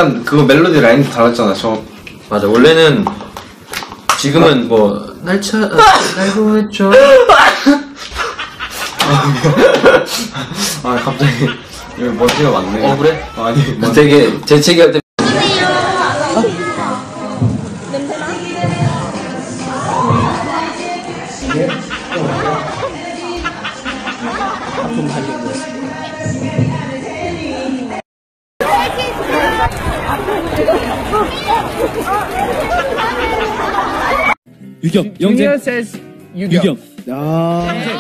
약간 그거 멜로디 라인도 달랐잖아. 저 맞아. 원래는 지금은 뭐 날고 했죠. 아 갑자기 여기 먼지가 많네. 그래? 아니 되게 재채기 할 때. 유경, 영재. 유경. 아.